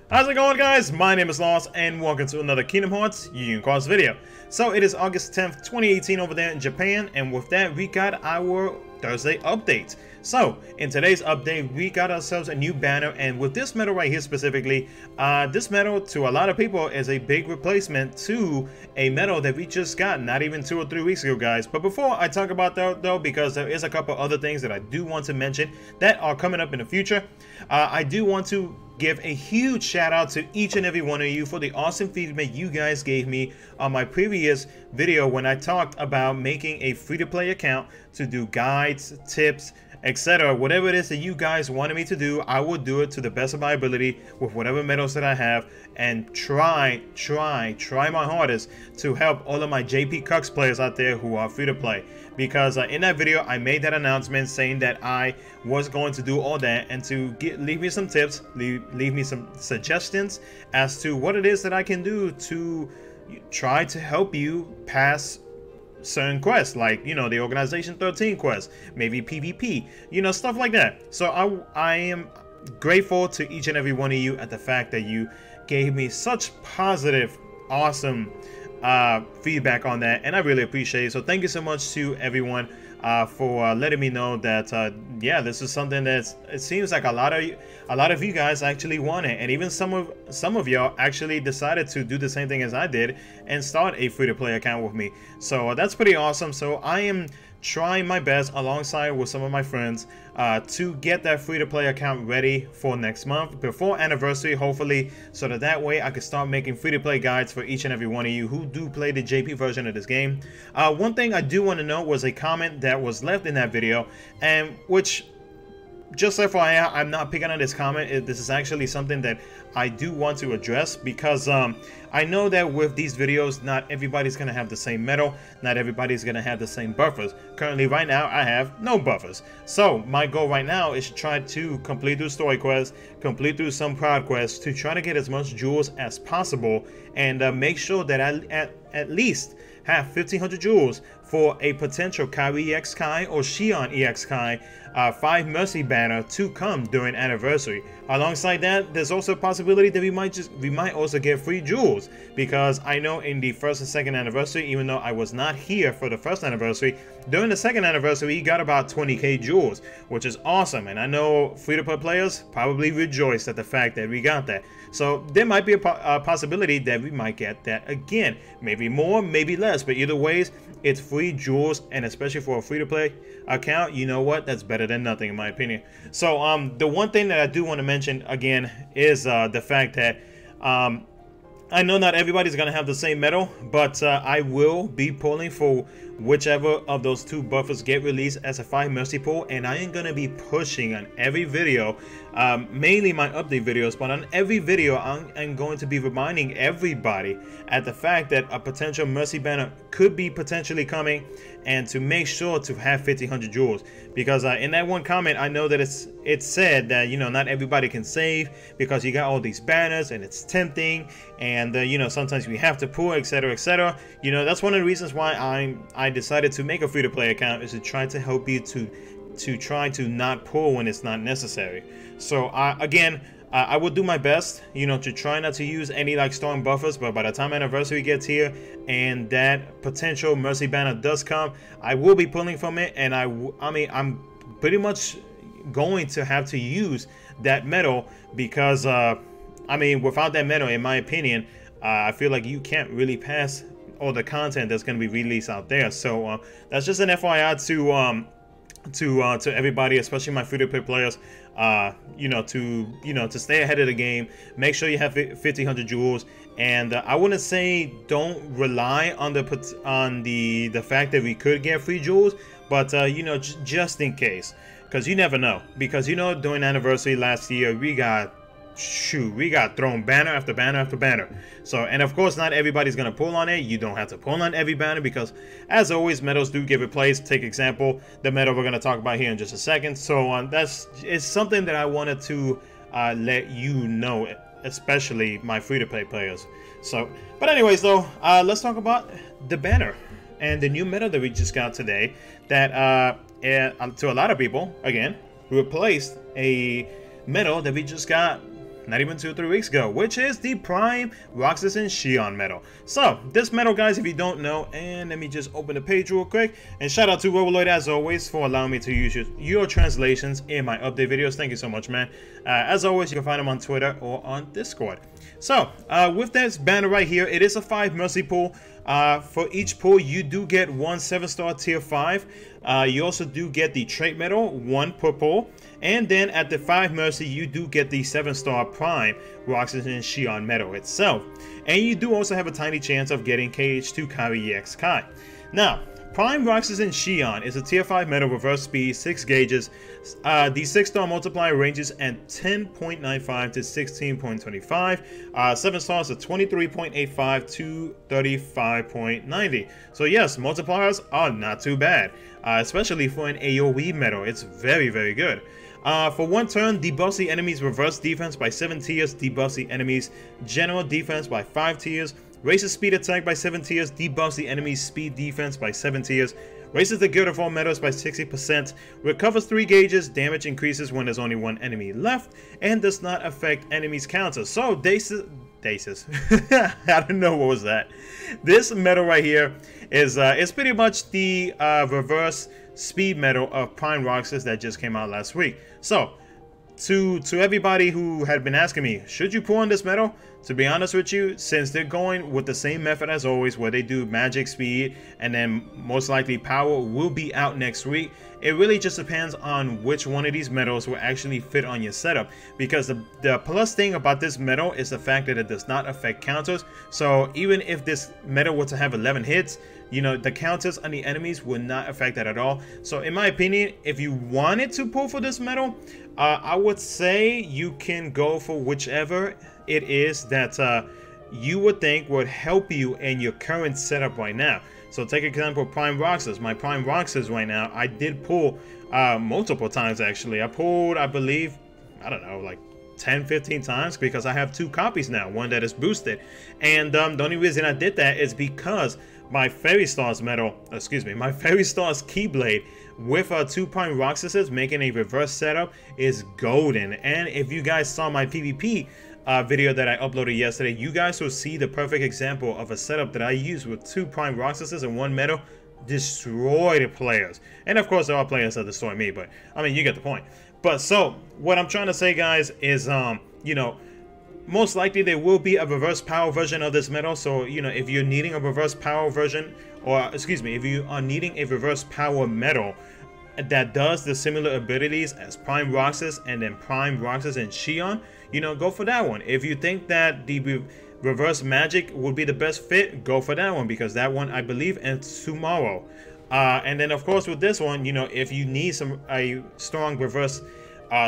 How's it going, guys? My name is Lost and welcome to another Kingdom Hearts Xion video. So it is August 10th, 2018 over there in Japan, and with that we got our Thursday update. So in today's update we got ourselves a new banner, and with this medal right here specifically, this medal to a lot of people is a big replacement to a medal that we just got not even 2 or 3 weeks ago, guys. But before I talk about that though, because there is a couple other things that I do want to mention that are coming up in the future, I do want to give a huge shout out to each and every one of you for the awesome feedback you guys gave me on my previous video when I talked about making a free-to-play account to do guides, tips, etc. Whatever it is that you guys wanted me to do, I will do it to the best of my ability with whatever medals that I have, and try my hardest to help all of my khuxjp players out there who are free to play. Because in that video I made that announcement saying that I was going to do all that, and to leave me some tips, leave me some suggestions as to what it is that I can do to try to help you pass certain quests, like, you know, the Organization 13 quest, maybe PvP, you know, stuff like that. So I am grateful to each and every one of you at the fact that you gave me such positive, awesome feedback on that, and I really appreciate it. So thank you so much to everyone for letting me know that yeah, this is something that it seems like a lot of you guys actually want it, and even some of y'all actually decided to do the same thing as I did and start a free-to-play account with me. So that's pretty awesome. So I am trying my best alongside with some of my friends to get that free-to-play account ready for next month before anniversary, hopefully, so that way I can start making free-to-play guides for each and every one of you who do play the JP version of this game. One thing I do want to note was a comment that was left in that video, and which, just FYI, I'm not picking on this comment. This is actually something that I do want to address, because I know that with these videos, not everybody's going to have the same medal, not everybody's going to have the same buffers. Currently, right now, I have no buffers. So my goal right now is to try to complete through story quests, complete through some prod quests, to try to get as much jewels as possible, and make sure that I at least have 1500 jewels for a potential Kairi EX Kai or Xion EX Kai 5 Mercy banner to come during anniversary. Alongside that, there's also a possibility that we might also get free jewels, because I know in the first and second anniversary, even though I was not here for the first anniversary, during the second anniversary we got about 20k jewels, which is awesome, and I know free-to-play players probably rejoiced at the fact that we got that. So there might be a possibility that we might get that again, maybe more, maybe less, but either ways, it's free jewels, and especially for a free-to-play account, you know what, that's better than nothing in my opinion. So the one thing that I do want to mention again is the fact that I know not everybody's gonna have the same medal, but I will be pulling for whichever of those 2 buffers get released as a 5 Mercy pull, and I am gonna be pushing on every video, mainly my update videos, but on every video I'm going to be reminding everybody at the fact that a potential Mercy banner could be potentially coming, and to make sure to have 1500 jewels, because in that one comment I know that it said that, you know, not everybody can save because you got all these banners and it's tempting, and you know, sometimes we have to pull, etc, etc. You know, that's one of the reasons why I decided to make a free-to-play account, is to try to help you to try to not pull when it's not necessary. So again, I will do my best, you know, to try not to use any like strong buffers, but by the time anniversary gets here and that potential Mercy banner does come, I will be pulling from it, and I mean, I'm pretty much going to have to use that medal, because I mean, without that medal, in my opinion, I feel like you can't really pass all the content that's going to be released out there. So that's just an FYI to everybody, especially my free-to-play players, you know, to stay ahead of the game. Make sure you have 1500 jewels, and I wouldn't say don't rely on the fact that we could get free jewels, but you know, just in case, because you never know. Because, you know, during anniversary last year we got thrown banner after banner after banner. So, and of course, not everybody's gonna pull on it. You don't have to pull on every banner, because as always, medals do give it place. Take example, the medal we're gonna talk about here in just a second. So it's something that I wanted to let you know, especially my free-to-play players. So, but anyways though, let's talk about the banner and the new medal that we just got today, that to a lot of people, again, replaced a medal that we just got not even 2 or 3 weeks ago, which is the Prime Roxas and Xion medal. So this medal, guys, if you don't know, and let me just open the page real quick, and shout out to Roboloid as always for allowing me to use your translations in my update videos. Thank you so much, man. As always, you can find them on Twitter or on Discord. So with this banner right here, it is a 5 mercy pool. For each pool, you do get 1 7-star tier 5. You also do get the trait medal, 1 per pool. And then at the 5 mercy, you do get the 7-star Prime Roxas and Xion medal itself. And you do also have a tiny chance of getting KH2 Kari EX Kai. Now, Prime Roxas and Xion is a tier 5 medal, reverse speed, 6 gauges. The 6-star multiplier ranges at 10.95 to 16.25. 7 stars are 23.85 to 35.90. So yes, multipliers are not too bad, especially for an AoE medal. It's very, very good. For 1 turn, debuffs the enemy's reverse defense by 7 tiers, debuffs the enemy's general defense by 5 tiers, raises speed attack by 7 tiers, debuffs the enemy's speed defense by 7 tiers, raises the guild of all medals by 60%, recovers 3 gauges, damage increases when there's only 1 enemy left, and does not affect enemies' counters. So, Dasis. I don't know what was that. This medal right here is pretty much the reverse speed medal of Prime Roxas that just came out last week. So, to everybody who had been asking me, should you pull on this medal? To be honest with you, since they're going with the same method as always, where they do magic, speed, and then most likely power will be out next week, it really just depends on which one of these medals will actually fit on your setup. Because the plus thing about this medal is the fact that it does not affect counters. So even if this medal were to have 11 hits, you know, the counters on the enemies would not affect that at all. So in my opinion, if you wanted to pull for this medal, I would say you can go for whichever it is that you would think would help you in your current setup right now. So take example Prime Roxas. My Prime Roxas right now, I did pull multiple times actually. I pulled, I believe, I don't know, like 10-15 times, because I have 2 copies now, one that is boosted. And the only reason I did that is because my Fairy Stars medal, my Fairy Stars Keyblade with 2 Prime Roxases making a reverse setup is golden. And if you guys saw my PvP video that I uploaded yesterday, you guys will see the perfect example of a setup that I used with 2 Prime Roxases and 1 medal. Destroy the players. And of course there are players that destroy me, but I mean, you get the point. But so what I'm trying to say, guys, is you know, most likely there will be a reverse power version of this medal. So, you know, if you're needing a reverse power version, or if you are needing a reverse power medal that does the similar abilities as Prime Roxas and then Prime Roxas and Xion, you know, go for that one. If you think that the reverse magic would be the best fit, go for that one, because that one I believe ends tomorrow. And then of course with this one, you know, if you need a strong reverse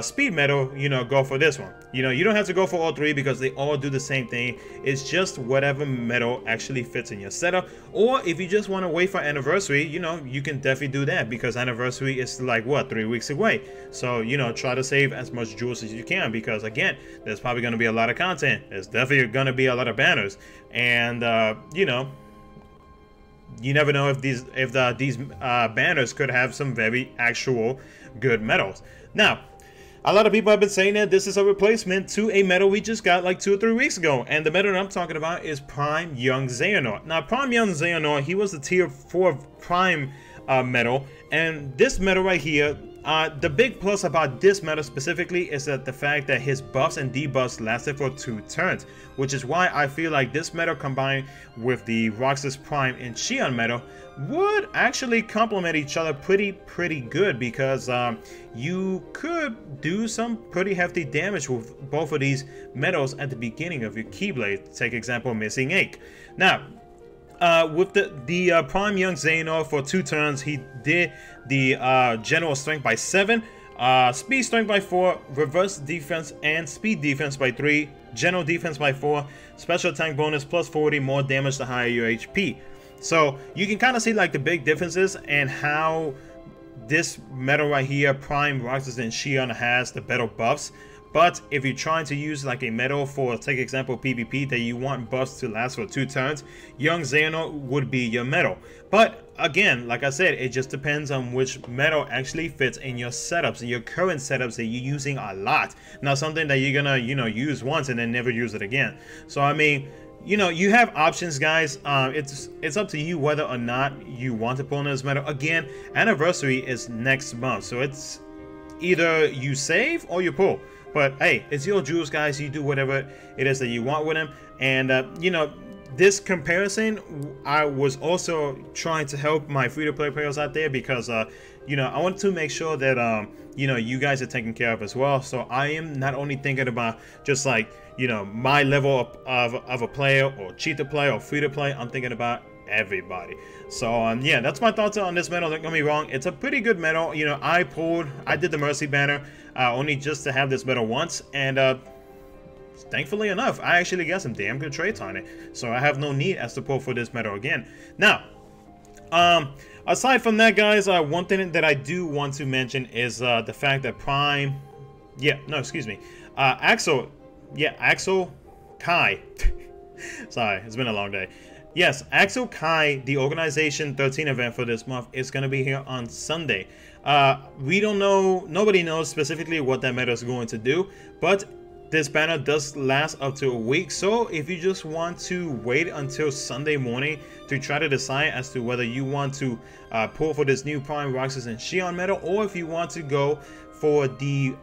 speed medal, you know, go for this one. You know, you don't have to go for all 3 because they all do the same thing. It's just whatever medal actually fits in your setup. Or if you just want to wait for anniversary, you know, you can definitely do that, because anniversary is like what, 3 weeks away. So, you know, try to save as much jewels as you can, because again, there's probably going to be a lot of content. There's definitely going to be a lot of banners, and you know, you never know if these banners could have some very actual good medals. Now, a lot of people have been saying that this is a replacement to a medal we just got like 2 or 3 weeks ago. And the medal that I'm talking about is Prime Young Xehanort. Now, Prime Young Xehanort, he was the tier 4 Prime medal. And this medal right here, the big plus about this medal specifically is that the fact that his buffs and debuffs lasted for 2 turns. Which is why I feel like this medal combined with the Roxas Prime and Xion medal would actually complement each other pretty good, because you could do some pretty hefty damage with both of these medals at the beginning of your Keyblade. Take example Missing Ink. Now, with the Prime Young Xehanort for 2 turns, he did the general strength by 7, speed strength by 4, reverse defense and speed defense by 3, general defense by 4, special attack bonus plus 40, more damage the higher your HP. So you can kind of see like the big differences and how this medal right here, Prime Roxas and Xion, has the better buffs. But if you're trying to use like a medal for, take example, PvP, that you want buffs to last for 2 turns, Young Xehanort would be your medal. But again, like I said, it just depends on which metal actually fits in your setups, in your current setups that you're using a lot. Not something that you're gonna, use once and then never use it again. So I mean, you have options, guys. It's up to you whether or not you want to pull in this metal. Again, anniversary is next month, so it's either you save or you pull. But hey, it's your jewels, guys. You do whatever it is that you want with them. And this comparison, I was also trying to help my free-to-play players out there, because I want to make sure that you guys are taken care of as well. So I am not only thinking about just like my level of a player, or cheat to play, or free to play. I'm thinking about everybody. So yeah, that's my thoughts on this medal. Don't get me wrong, it's a pretty good medal. I did the Mercy banner only just to have this medal once, and thankfully enough, I actually got some damn good trades on it, so I have no need as to pull for this medal again. Now, aside from that, guys, one thing that I do want to mention is the fact that Axel Kai. Sorry, it's been a long day. Yes, Axel Kai, the Organization 13 event for this month, is going to be here on Sunday. We don't know, nobody knows specifically what that meta is going to do, but this banner does last up to a week. So if you just want to wait until Sunday morning to try to decide as to whether you want to pull for this new Prime, Roxas, and Xion medal, or if you want to go for the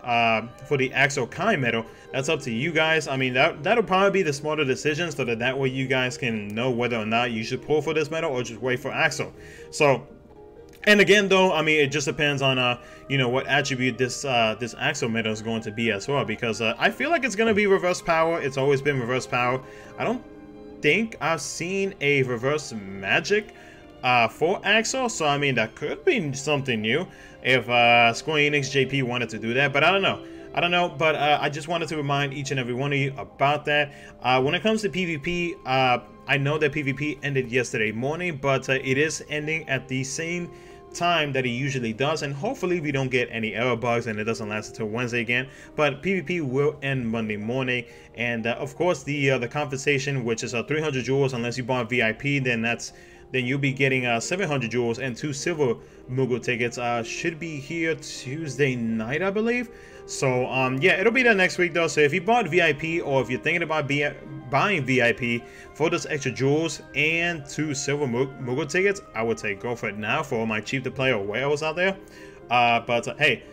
Axel Kai medal, that's up to you guys. I mean, that'll probably be the smarter decision, so that way you guys can know whether or not you should pull for this medal or just wait for Axel. So, and again, though, I mean, it just depends on what attribute this Axel medal is going to be as well, because I feel like it's going to be reverse power. It's always been reverse power. I don't think I've seen a reverse magic for Axel, so I mean, that could be something new if Square Enix JP wanted to do that, but I don't know. But I just wanted to remind each and every one of you about that. When it comes to PvP, I know that PvP ended yesterday morning, but it is ending at the same time that it usually does, and hopefully we don't get any error bugs and it doesn't last until Wednesday again. But PvP will end Monday morning, and of course the compensation, which is 300 jewels unless you bought VIP, then you'll be getting 700 jewels and 2 silver Moogle tickets. Should be here Tuesday night, I believe. So yeah, it'll be there next week though. So if you bought VIP, or if you're thinking about buying VIP for those extra jewels and 2 silver Moogle tickets, I would say go for it now for all my cheap to play or whales out there. But hey,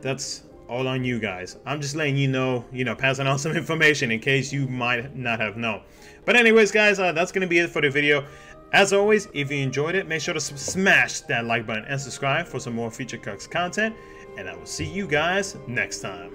that's all on you guys. I'm just letting you know, passing on some information in case you might not have known. But anyways, guys, that's gonna be it for the video. As always, if you enjoyed it, make sure to smash that like button and subscribe for some more Future KHUx content. And I will see you guys next time.